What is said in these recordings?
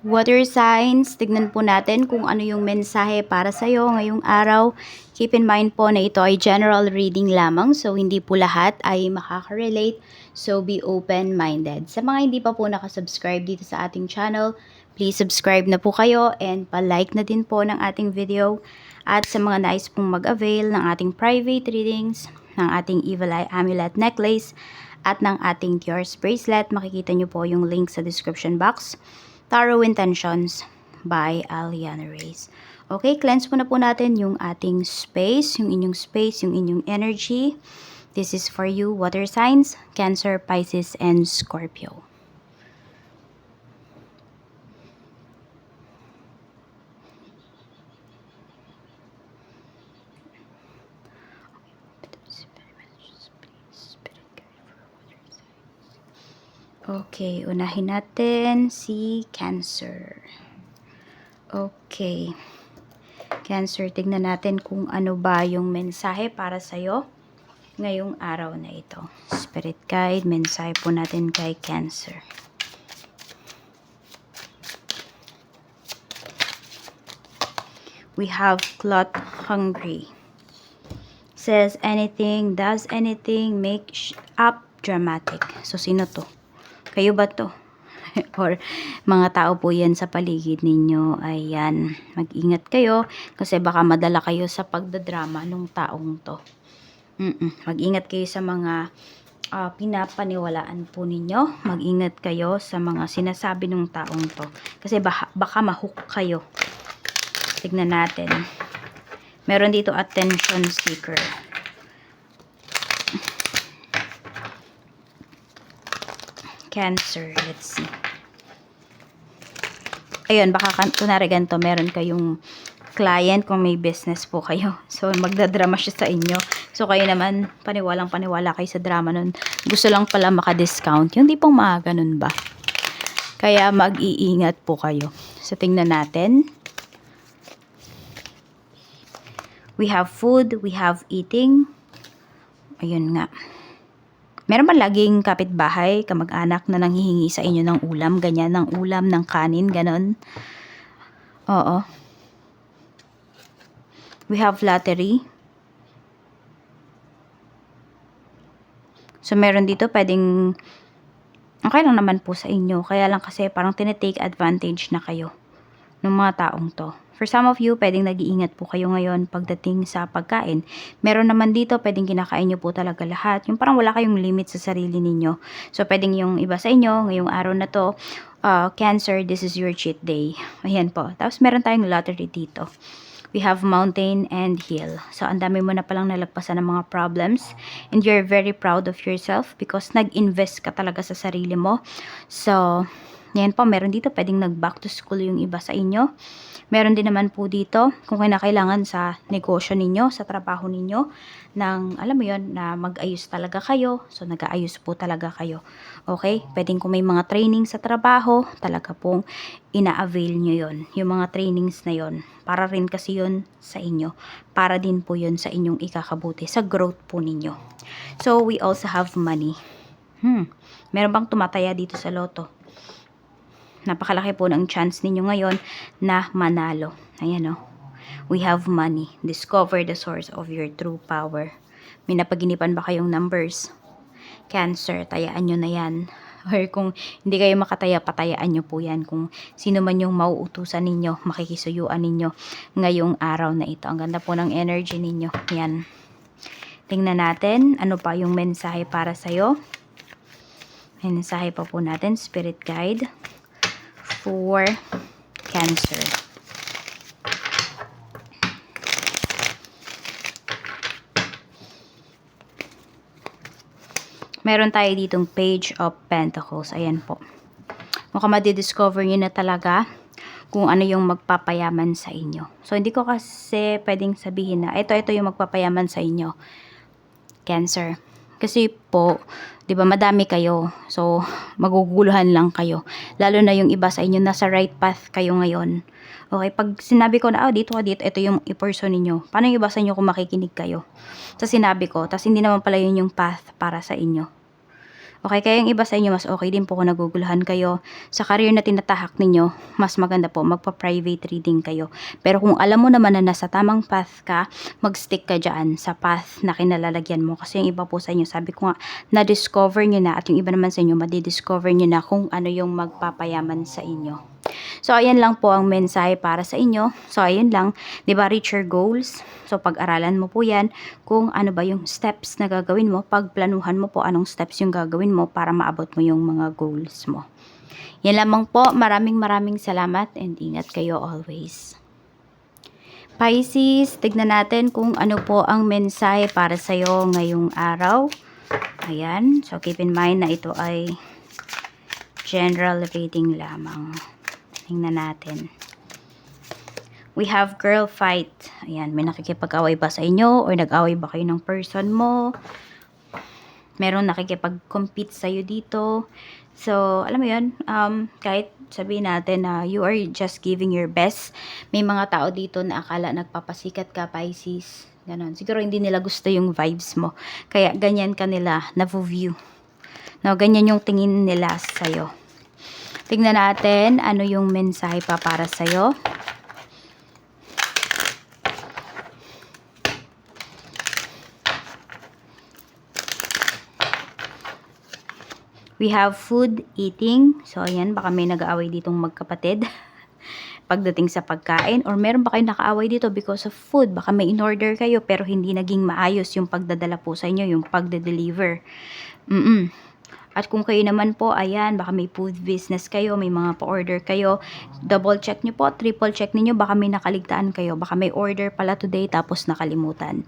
Water signs, tignan po natin kung ano yung mensahe para sa'yo ngayong araw. Keep in mind po na ito ay general reading lamang, so hindi po lahat ay makaka-relate. So be open-minded. Sa mga hindi pa po nakasubscribe dito sa ating channel, please subscribe na po kayo and pa-like na din po ng ating video. At sa mga nais pong mag-avail ng ating private readings, ng ating Evil Eye Amulet Necklace, at ng ating Tears Bracelet, makikita nyo po yung link sa description box. Tarot Intentions by Aliana Reyes. Okay, cleanse muna po natin yung ating space, yung inyong energy. This is for you, water signs, Cancer, Pisces, and Scorpio. Okay, unahin natin si Cancer. Okay. Cancer, tignan natin kung ano ba yung mensahe para sa'yo ngayong araw na ito. Spirit guide, mensahe po natin kay Cancer. We have cloth hungry. Says anything, does anything, make up dramatic. So, sino to? Kayo ba to? Or mga tao po yan sa paligid ninyo. Ayan, mag-ingat kayo kasi baka madala kayo sa pagdadrama ng taong to. Mag-ingat kayo sa mga pinapaniwalaan po ninyo. Mag-ingat kayo sa mga sinasabi ng taong to kasi baka mahook kayo. Tignan natin. Meron dito attention seeker. Cancer, let's see. Ayun, baka kunwari ganito, meron kayong client kung may business po kayo. So, magdadrama siya sa inyo. So, kayo naman, paniwalang-paniwala kayo sa drama nun. Gusto lang pala maka-discount. Yung di pong mga ganun ba? Kaya mag-iingat po kayo. So, tingnan natin. We have food, we have eating. Ayun nga. Meron ba laging kapitbahay, kamag-anak na nanghihingi sa inyo ng ulam, ganyan, ng ulam, ng kanin, ganon? Oo. We have lottery. So, meron dito pwedeng, okay lang naman po sa inyo. Kaya lang kasi parang tinitake advantage na kayo ng mga taong to. For some of you, pwedeng nag-iingat po kayo ngayon pagdating sa pagkain. Meron naman dito, pwedeng kinakain nyo po talaga lahat. Yung parang wala kayong limit sa sarili ninyo. So, pwedeng yung iba sa inyo, ngayong araw na to, Cancer, this is your cheat day. Ayan po. Tapos, meron tayong lottery dito. We have mountain and hill. So, ang dami mo na palang nalagpasan ng mga problems. And you're very proud of yourself because nag-invest ka talaga sa sarili mo. So, yan po, meron dito, pwedeng nag-back to school yung iba sa inyo. Meron din naman po dito, kung kinakailangan sa negosyo ninyo, sa trabaho ninyo, ng, alam mo yon na mag-ayos talaga kayo. So, nag-aayos po talaga kayo. Okay? Pwedeng kung may mga training sa trabaho, talaga pong ina-avail nyo yon. Yung mga trainings na yon. Para rin kasi yon sa inyo. Para din po yon sa inyong ikakabuti, sa growth po ninyo. So, we also have money. Meron bang tumataya dito sa loto? Napakalaki po ng chance ninyo ngayon na manalo. Ayan o. We have money. Discover the source of your true power. May napaginipan ba kayong numbers? Cancer, tayaan nyo na yan. Or kung hindi kayo makataya, patayaan nyo po yan. Kung sino man yung mauutusan ninyo, makikisuyuan ninyo ngayong araw na ito. Ang ganda po ng energy ninyo. Yan. Tingnan natin, ano pa yung mensahe para sa'yo. Mensahe pa po natin, Spirit Guide. For Cancer. Meron tayo ditong Page of Pentacles. Ayan po. Mukhang madidiscover nyo na talaga kung ano yung magpapayaman sa inyo. So, hindi ko kasi pwedeng sabihin na ito yung magpapayaman sa inyo. Cancer. Kasi po, 'di ba, madami kayo. So, maguguluhan lang kayo. Lalo na yung iba sa inyo nasa right path kayo ngayon. Okay, pag sinabi ko na, dito ka dito, ito yung i-person ninyo. Paano yung iba sa inyo kung makikinig kayo sa sinabi ko, tapos hindi naman pala yun yung path para sa inyo? Okay, kaya yung iba sa inyo, mas okay din po kung naguguluhan kayo sa career na tinatahak ninyo, mas maganda po magpa-private reading kayo. Pero kung alam mo naman na nasa tamang path ka, mag-stick ka dyan sa path na kinalalagyan mo. Kasi yung iba po sa inyo, sabi ko nga, na-discover nyo na, at yung iba naman sa inyo, madi-discover nyo na kung ano yung magpapayaman sa inyo. So, ayan lang po ang mensahe para sa inyo. So, ayan lang. 'Di ba, reach your goals. So, pag-aralan mo po yan kung ano ba yung steps na gagawin mo. Pagplanuhan mo po anong steps yung gagawin mo para maabot mo yung mga goals mo. Yan lamang po. Maraming salamat and ingat kayo always. Pisces, tignan natin kung ano po ang mensahe para sa'yo ngayong araw. Ayan. So, keep in mind na ito ay general reading lamang. Tingnan natin. We have girl fight. Ayan, may nakikipag-away ba sa inyo? Or nag-away ba kayo ng person mo? Meron nakikipag-compete sa'yo dito. So, alam mo yun, kahit sabihin natin na you are just giving your best, may mga tao dito na akala nagpapasikat ka, Pisces. Ganon. Siguro hindi nila gusto yung vibes mo. Kaya ganyan ka nila na-view. No, ganyan yung tingin nila sa'yo. Tingnan natin ano yung mensahe pa para sa'yo. We have food, eating. So, ayan, baka may nag-aaway ditong magkapatid pagdating sa pagkain. Or meron ba kayo naka-away dito because of food? Baka may in-order kayo pero hindi naging maayos yung pagdadala po sa inyo, yung pagde-deliver. At kung kayo naman po, ayan, baka may food business kayo, may mga pa-order kayo, double check nyo po, triple check niyo baka may nakaligtaan kayo, baka may order pala today tapos nakalimutan.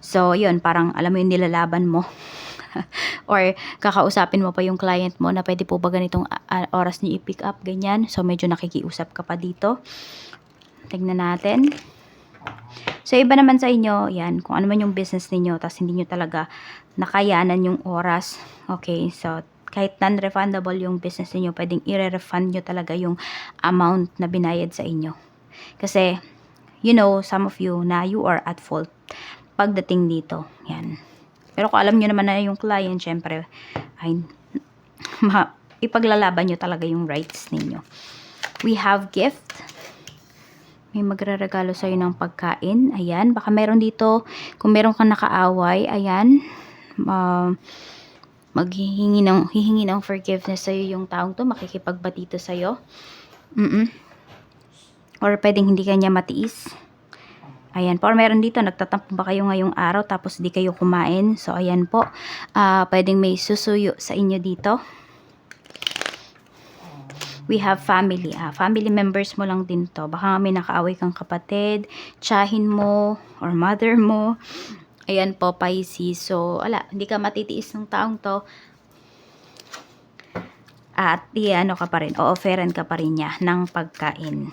So, yun, parang alam mo yung nilalaban mo. Or kakausapin mo pa yung client mo na pwede po ba ganitong oras niyo i-pick up, ganyan. So, medyo nakikiusap ka pa dito. Tignan natin. So, iba naman sa inyo, yan, kung ano man yung business niyo tapos hindi nyo talaga nakayanan yung oras. Okay, so, kahit non-refundable yung business niyo, pwedeng i-refund nyo talaga yung amount na binayad sa inyo. Kasi, you know, some of you na you are at fault pagdating dito. Yan. Pero kung alam nyo naman na yung client, syempre, ay, ipaglalaban nyo talaga yung rights ninyo. We have gift. May magre-regalo sa'yo ng pagkain. Ayan, baka meron dito, kung meron kang nakaaway, ayan, hihingi ng forgiveness sa'yo yung taong to, makikipagbatito sa'yo. Or pwedeng hindi kanya matiis. Ayan po, or meron dito, nagtatampo ba kayo ngayong araw tapos di kayo kumain. So, ayan po, pwedeng may susuyo sa inyo dito. We have family. Family members mo lang din to. Baka may nakaaway kang kapatid, tiyahin mo, or mother mo. Ayan po, Pisces. So, hindi ka matitiis ng taong to. At ano ka pa rin, o-offeran ka pa rin niya ng pagkain.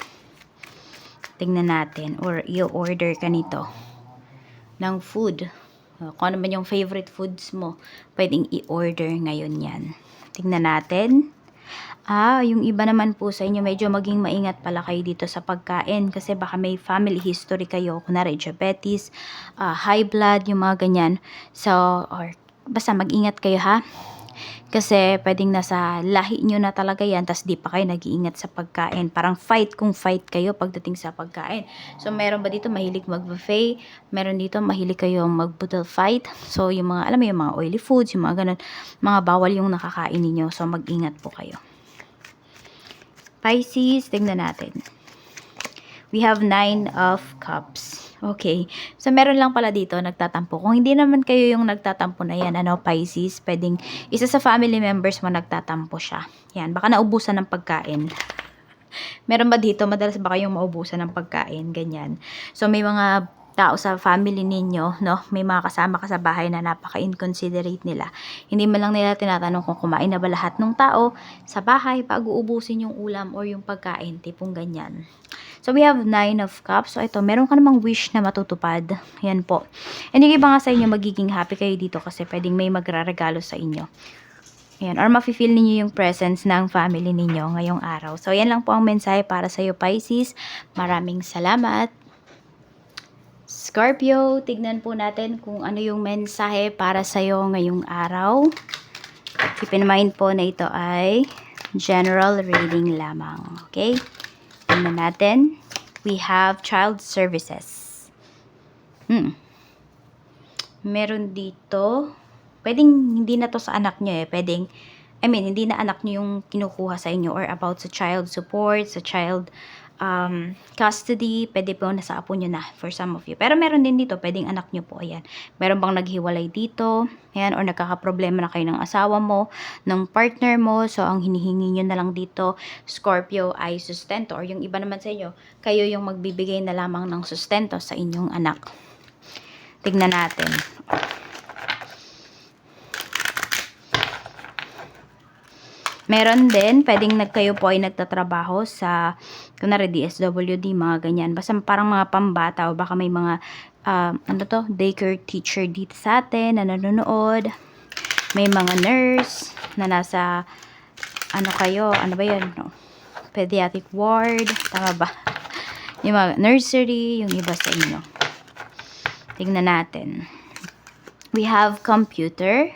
Tingnan natin. Or i-order ka nito ng food. Kung ano man yung favorite foods mo, pwedeng i-order ngayon yan. Tingnan natin. Yung iba naman po sa inyo, medyo maging maingat pala kayo dito sa pagkain kasi baka may family history kayo, kunwari diabetes, high blood, yung mga ganyan. So, or basta mag-ingat kayo ha. Kasi pwedeng nasa lahi nyo na talaga yan, tas di pa kayo nag-iingat sa pagkain. Parang fight kung fight kayo pagdating sa pagkain. So, meron ba dito mahilig mag-buffet? Meron dito mahilig kayo mag-boodle fight? So, yung mga, alam mo yung mga oily foods, yung mga ganun, mga bawal yung nakakain ninyo. So, mag-ingat po kayo. Pisces, tingnan natin. We have 9 of Cups. Okay. So, meron lang pala dito nagtatampo. Kung hindi naman kayo yung nagtatampo na yan, Pisces, pwedeng isa sa family members mo nagtatampo siya. Yan, baka naubusan ng pagkain. Meron ba dito, madalas ba kayong maubusan ng pagkain? Ganyan. So, may mga tao sa family ninyo, no? May mga kasama ka sa bahay na napaka-inconsiderate nila. Hindi man lang nila tinatanong kung kumain na ba lahat ng tao sa bahay, pag-uubusin yung ulam or yung pagkain, tipong ganyan. So, we have 9 of Cups. So, ito, meron ka namang wish na matutupad. Yan po. And yung iba nga sa inyo, magiging happy kayo dito kasi pwedeng may magraregalo sa inyo. Ayan, or mafe-feel ninyo yung presence ng family ninyo ngayong araw. So, yan lang po ang mensahe para sa iyo, Pisces. Maraming salamat. Scorpio, tignan po natin kung ano yung mensahe para sa iyo ngayong araw. Keep in mind po na ito ay general reading lamang. Okay? Tingnan natin. We have child services. Meron dito. Pwedeng hindi na to sa anak nyo eh. Pwedeng, hindi na anak nyo yung kinukuha sa inyo or about sa child support, sa child custody, pwede po nasa apo nyo na for some of you. Pero meron din dito, pwedeng anak nyo po, ayan. Meron bang naghiwalay dito, ayan, or nagkakaproblema na kayo ng asawa mo, ng partner mo, so ang hinihingi nyo na lang dito, Scorpio, ay sustento, or yung iba naman sa inyo, kayo yung magbibigay na lamang ng sustento sa inyong anak. Tignan natin. Meron din, pwedeng kayo po ay nagtatrabaho sa, kunwari DSWD, mga ganyan. Basta parang mga pambata o baka may mga, daycare teacher dito sa atin na nanonood. May mga nurse na nasa, ano ba yan? No? Pediatric ward, tama ba? Yung mga nursery, yung iba sa inyo. Tingnan natin. We have computer.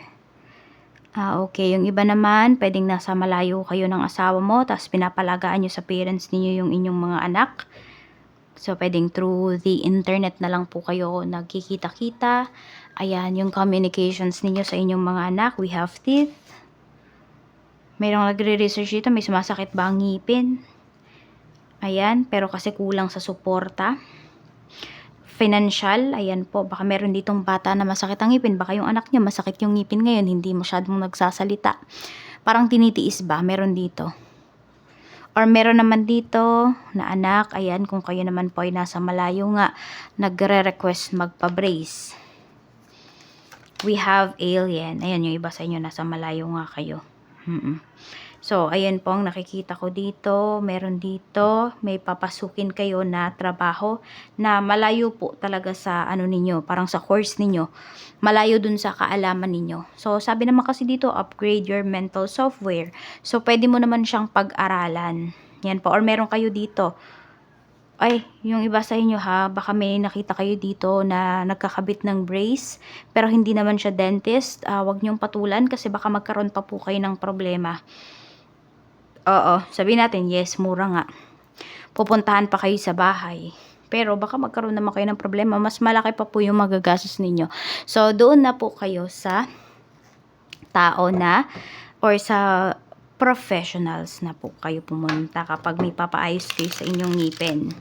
Okay, yung iba naman, pwedeng nasa malayo kayo ng asawa mo, tapos pinapalagaan nyo sa parents ninyo yung inyong mga anak. So, pwedeng through the internet na lang po kayo nagkikita-kita. Ayan, yung communications ninyo sa inyong mga anak. We have teeth. Mayroong nagre-research dito, may sumasakit ba ang ngipin? Ayan, pero kasi kulang sa suporta. Financial, ayan po, baka meron ditong bata na masakit ang ngipin, baka yung anak niya masakit yung ngipin ngayon, hindi masyadong nagsasalita. Parang tinitiis ba? Meron dito. Or meron naman dito na anak, ayan, kung kayo naman po ay nasa malayo nga, nagre-request magpa-brace. We have alien. Ayan, yung iba sa inyo nasa malayo nga kayo. So, ayan po ang nakikita ko dito. Meron dito, may papasukin kayo na trabaho na malayo po talaga sa ano ninyo, parang sa course ninyo. Malayo dun sa kaalaman ninyo. So, sabi naman kasi dito, upgrade your mental software. So, pwede mo naman siyang pag-aralan. Yan po. Or meron kayo dito. Ay, yung iba sa inyo ha, baka may nakita kayo dito na nagkakabit ng brace, pero hindi naman siya dentist. Huwag niyong patulan kasi baka magkaroon pa po kayo ng problema. Oo, sabihin natin, yes, mura nga. Pupuntahan pa kayo sa bahay. Pero baka magkaroon naman kayo ng problema. Mas malaki pa po yung magagastos ninyo. So, doon na po kayo sa tao na or sa professionals na po kayo pumunta kapag may papaayos kayo sa inyong ngipin.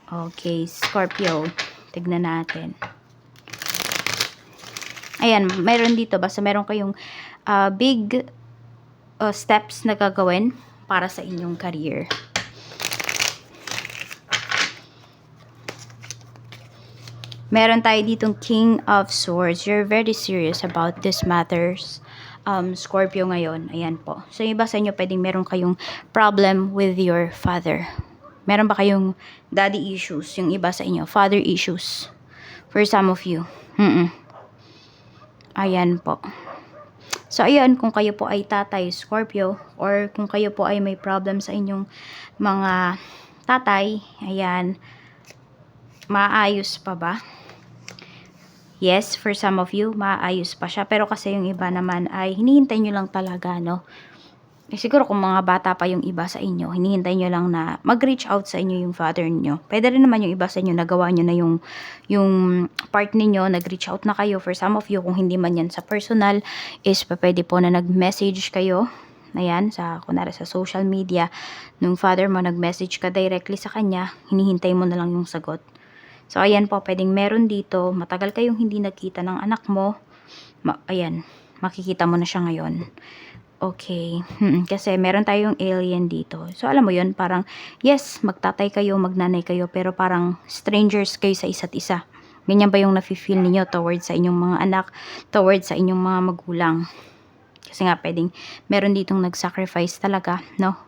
Okay, Scorpio. Tignan natin. Ayan, mayroon dito. Basta meron kayong big steps na gagawin para sa inyong career. Meron tayo ditong King of Swords. You're very serious about these matters, Scorpio ngayon. Ayan po. So, iba sa inyo, pwedeng meron kayong problem with your father. Meron ba kayong daddy issues? Yung iba sa inyo, father issues. For some of you. Ayan po. So, ayan, kung kayo po ay tatay, Scorpio, or kung kayo po ay may problem sa inyong mga tatay, ayan, maayos pa ba? Yes, for some of you, maayos pa siya. Pero kasi yung iba naman ay hinihintay nyo lang talaga, no? Siguro kung mga bata pa yung iba sa inyo, hinihintay nyo lang na mag-reach out sa inyo yung father niyo. Pwede rin naman yung iba sa inyo, nagawa nyo na yung part ninyo, nag-reach out na kayo. For some of you, kung hindi man yan sa personal, is pwede po na nag-message kayo. Ayan, kunwari sa social media, nung father mo, nag-message ka directly sa kanya, hinihintay mo na lang yung sagot. So, ayan po, pwedeng meron dito, matagal kayong hindi nagkita ng anak mo, ayan, makikita mo na siya ngayon. Okay. Kasi meron tayong alien dito. So, alam mo yun, parang, yes, magtatay kayo, magnanay kayo, pero parang strangers kayo sa isa't isa. Ganyan ba yung nafe-feel ninyo towards sa inyong mga anak, towards sa inyong mga magulang? Kasi nga, pwedeng meron ditong nag-sacrifice talaga, no?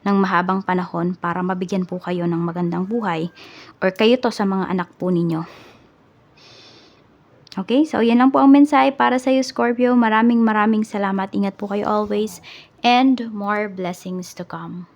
Ng mahabang panahon para mabigyan po kayo ng magandang buhay. Or kayo to sa mga anak po ninyo. Okay, so yan lang po ang mensahe para sa iyo, Scorpio. Maraming salamat. Ingat po kayo always and more blessings to come.